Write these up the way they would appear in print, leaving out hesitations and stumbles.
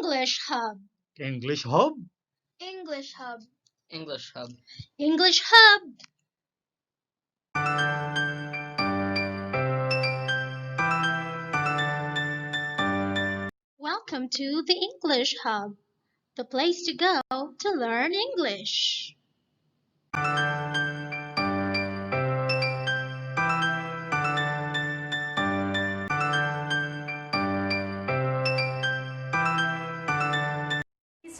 English Hub. English Hub. English Hub. English Hub. English Hub. Welcome to the English Hub, the place to go to learn English.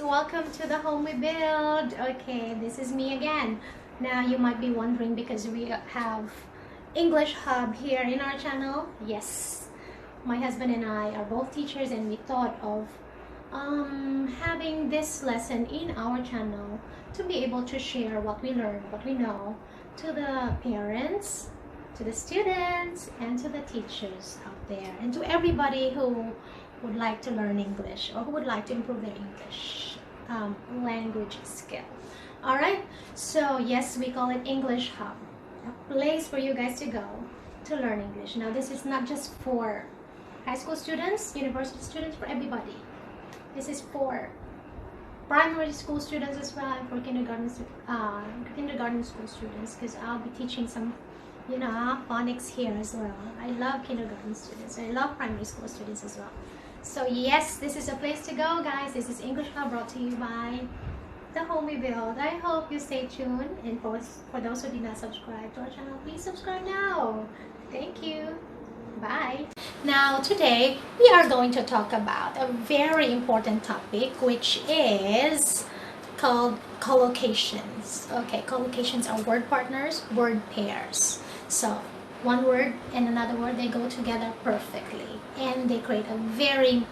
Welcome to the home we build. Okay, this is me again. Now you might be wondering because we have English Hub here in our channel. Yes, my husband and I are both teachers and we thought of having this lesson in our channel to be able to share what we learn, what we know to the parents, to the students, and to the teachers out there, and to everybody who would like to learn English or who would like to improve their English language skill. All right, so yes, we call it English Hub, a place for you guys to go to learn English. Now this is not just for high school students, university students, for everybody. This is for primary school students as well, and for kindergarten school students, because I'll be teaching some phonics here as well. I love kindergarten students. I love primary school students as well. So yes, this is a place to go, guys. This is English Hub, brought to you by the home we build. I hope you stay tuned, and for those who did not subscribe to our channel, please subscribe now. Thank you. Bye. Now today we are going to talk about a very important topic, which is called collocations. Okay, collocations are word partners, word pairs. So one word and another word, they go together perfectly and they create a very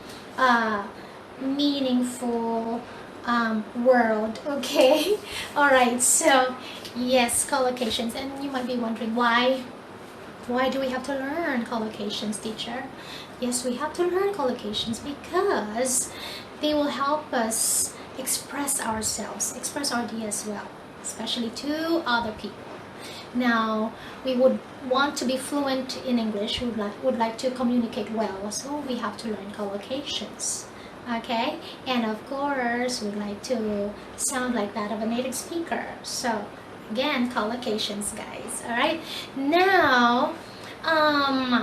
meaningful word. Okay. All right, so yes, collocations. And you might be wondering, why do we have to learn collocations, teacher? Yes, we have to learn collocations because they will help us express ourselves, express our ideas well, especially to other people. Now, we would want to be fluent in English, would like to communicate well, so we have to learn collocations. Okay, and of course, we'd like to sound like that of a native speaker. So, again, collocations, guys. All right. Now,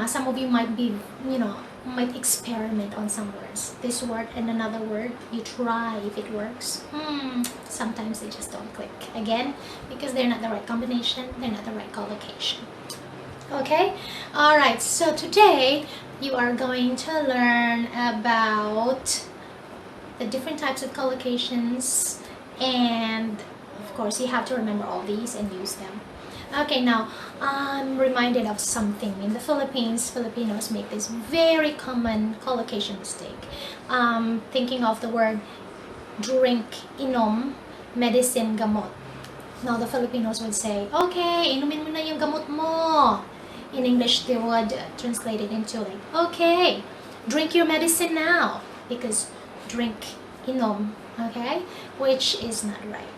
some of you might be, might experiment on some words. This word and another word, you try if it works. Sometimes they just don't click. Again, because they're not the right combination, they're not the right collocation. Okay? All right. So today, you are going to learn about the different types of collocations, and of course, you have to remember all these and use them. Okay, now I'm reminded of something. In the Philippines, Filipinos make this very common collocation mistake. Thinking of the word drink, inom, medicine, gamot. Now the Filipinos would say, okay, inumin mo na yung gamot mo. In English, they would translate it into like, okay, drink your medicine now. Because drink, inom, okay, which is not right.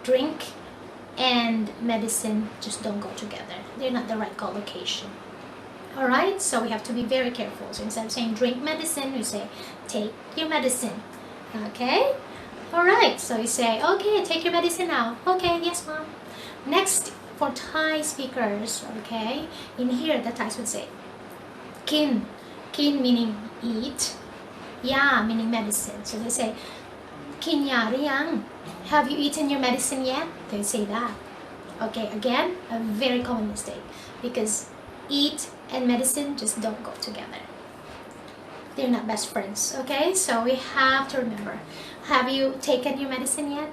Drink and medicine just don't go together. They're not the right collocation. Alright, so we have to be very careful. So instead of saying drink medicine, we say take your medicine. Okay? Alright, so you say, okay, take your medicine now. Okay, yes, mom. Next, for Thai speakers, okay, in here the Thais would say kin. Kin meaning eat. Ya meaning medicine. So they say, kin ya riyang? Have you eaten your medicine yet? They say that. Okay, again, a very common mistake, because eat and medicine just don't go together. They're not best friends, okay? So we have to remember. Have you taken your medicine yet?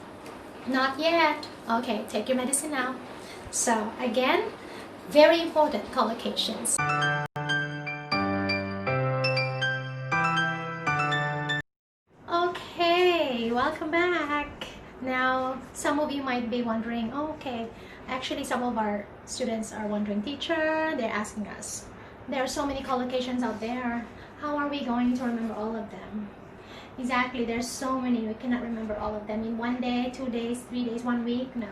Not yet. Okay, take your medicine now. So again, very important collocations. Okay, welcome back. Now, some of you might be wondering, okay, actually some of our students are wondering, teacher, they're asking us, there are so many collocations out there. How are we going to remember all of them? Exactly, there's so many, we cannot remember all of them in 1 day, 2 days, 3 days, 1 week, no.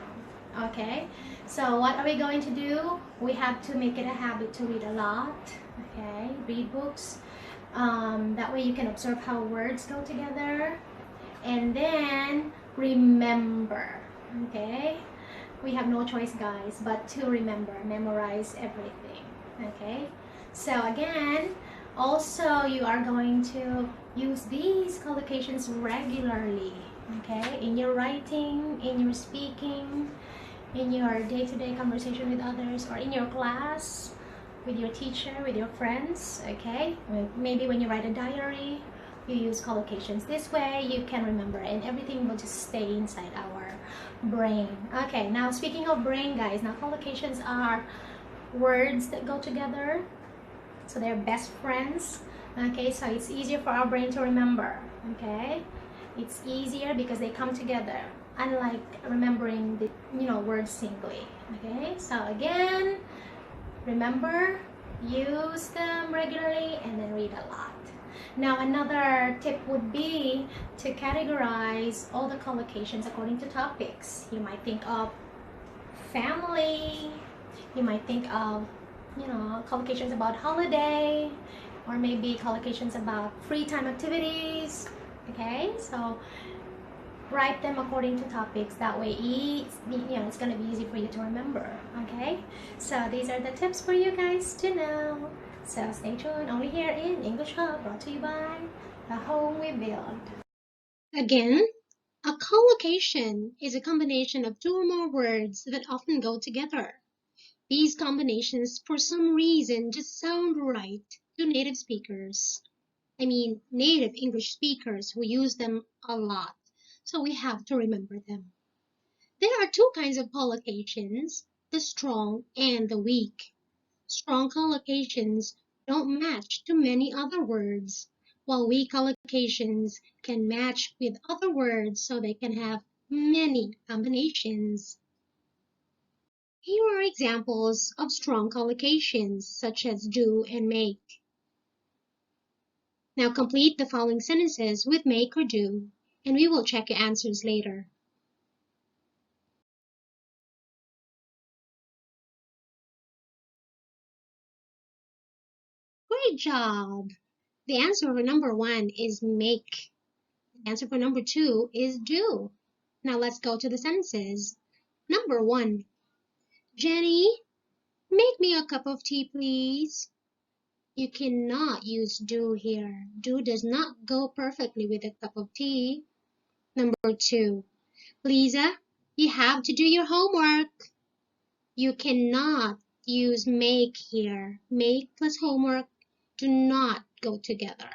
Okay, so what are we going to do? We have to make it a habit to read a lot, okay, read books, That way you can observe how words go together. And then remember, okay? We have no choice, guys, but to remember, memorize everything, okay? So again, also you are going to use these collocations regularly, okay? In your writing, in your speaking, in your day-to-day conversation with others, or in your class, with your teacher, with your friends, okay? Maybe when you write a diary, you use collocations. This way you can remember and everything will just stay inside our brain. Okay, now speaking of brain, guys, now collocations are words that go together, so they're best friends. Okay, so it's easier for our brain to remember. Okay, it's easier because they come together, unlike remembering the words singly. Okay, so again, remember, use them regularly, and then read a lot. Now another tip would be to categorize all the collocations according to topics. You might think of family, you might think of collocations about holiday, or maybe collocations about free time activities. Okay, so write them according to topics. That way it's going to be easy for you to remember. Okay, so these are the tips for you guys to know. So stay tuned, only here in English Hub, brought to you by The Home We Build. Again, a collocation is a combination of two or more words that often go together. These combinations, for some reason, just sound right to native speakers. I mean, native English speakers who use them a lot, so we have to remember them. There are two kinds of collocations, the strong and the weak. Strong collocations don't match to many other words, while weak collocations can match with other words so they can have many combinations. Here are examples of strong collocations, such as do and make. Now complete the following sentences with make or do, and we will check your answers later. Great job! The answer for number 1 is make. The answer for number 2 is do. Now let's go to the sentences. Number 1. Jenny, make me a cup of tea, please. You cannot use do here. Do does not go perfectly with a cup of tea. Number 2. Lisa, you have to do your homework. You cannot use make here. Make plus homework do not go together.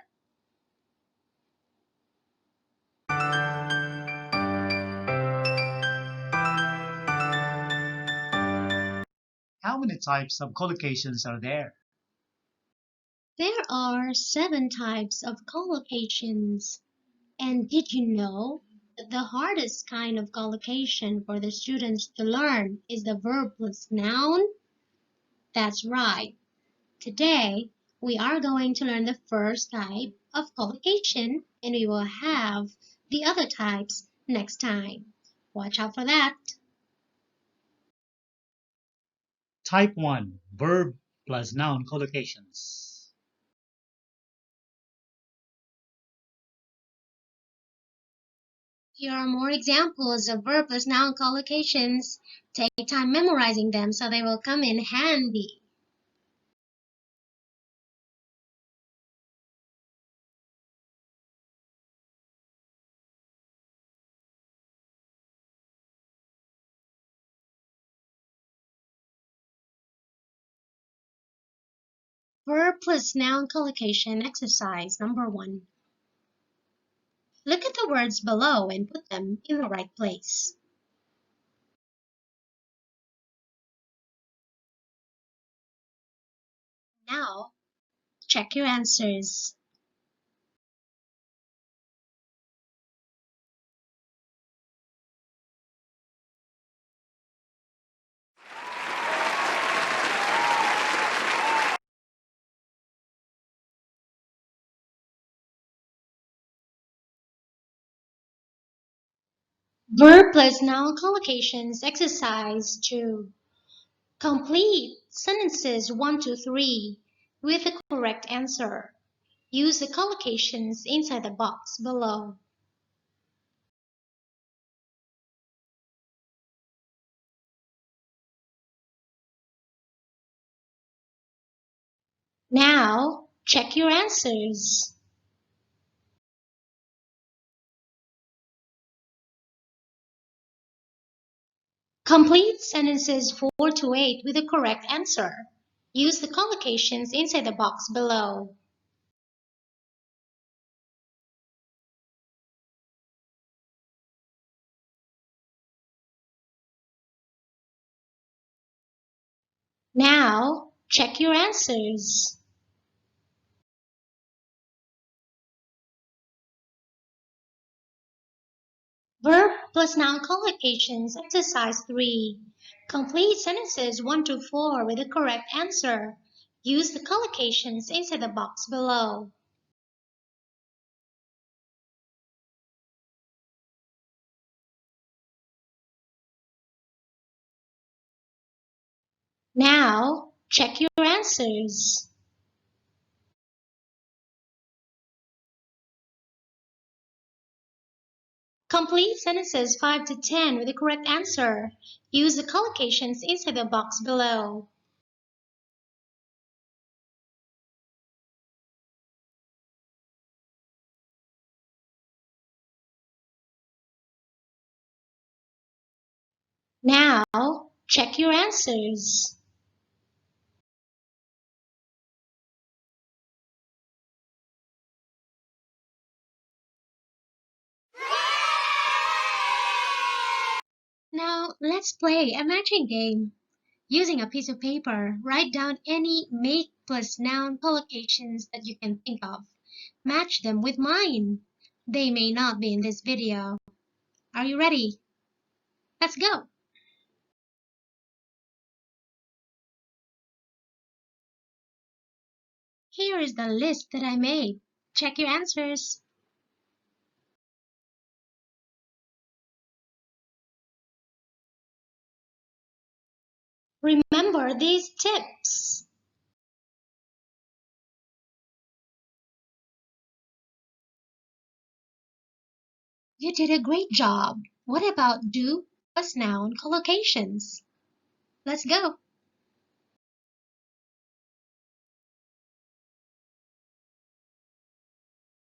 How many types of collocations are there? There are 7 types of collocations. And did you know that the hardest kind of collocation for the students to learn is the verb plus noun? That's right. Today, we are going to learn the first type of collocation, and we will have the other types next time. Watch out for that. Type 1. Verb plus noun collocations. Here are more examples of verb plus noun collocations. Take time memorizing them so they will come in handy. Verb plus noun collocation exercise number 1. Look at the words below and put them in the right place. Now, check your answers. Verb plus noun collocations exercise 2. Complete sentences 1 to 3 with the correct answer. Use the collocations inside the box below. Now, check your answers. Complete sentences 4 to 8 with the correct answer. Use the collocations inside the box below. Now, check your answers. Verb plus noun collocations, exercise 3. Complete sentences 1 to 4 with the correct answer. Use the collocations inside the box below. Now, check your answers. Complete sentences 5 to 10 with the correct answer. Use the collocations inside the box below. Now, check your answers. Now, let's play a matching game. Using a piece of paper, write down any make plus noun collocations that you can think of. Match them with mine. They may not be in this video. Are you ready? Let's go! Here is the list that I made. Check your answers. Remember these tips. You did a great job. What about do plus noun collocations? Let's go.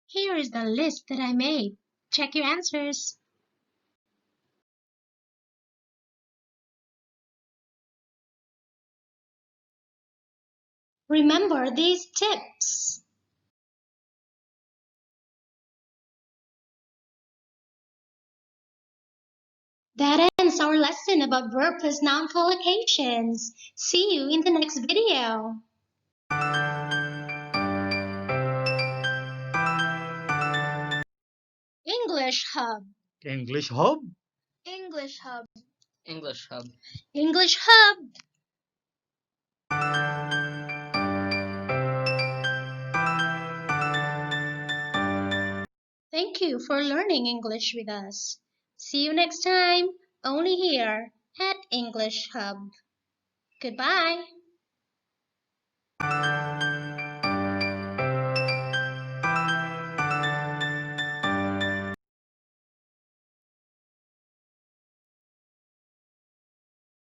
Here is the list that I made. Check your answers. Remember these tips. That ends our lesson about verb plus noun collocations. See you in the next video. English Hub. English Hub. English Hub. English Hub. English Hub. Thank you for learning English with us. See you next time, only here at English Hub. Goodbye.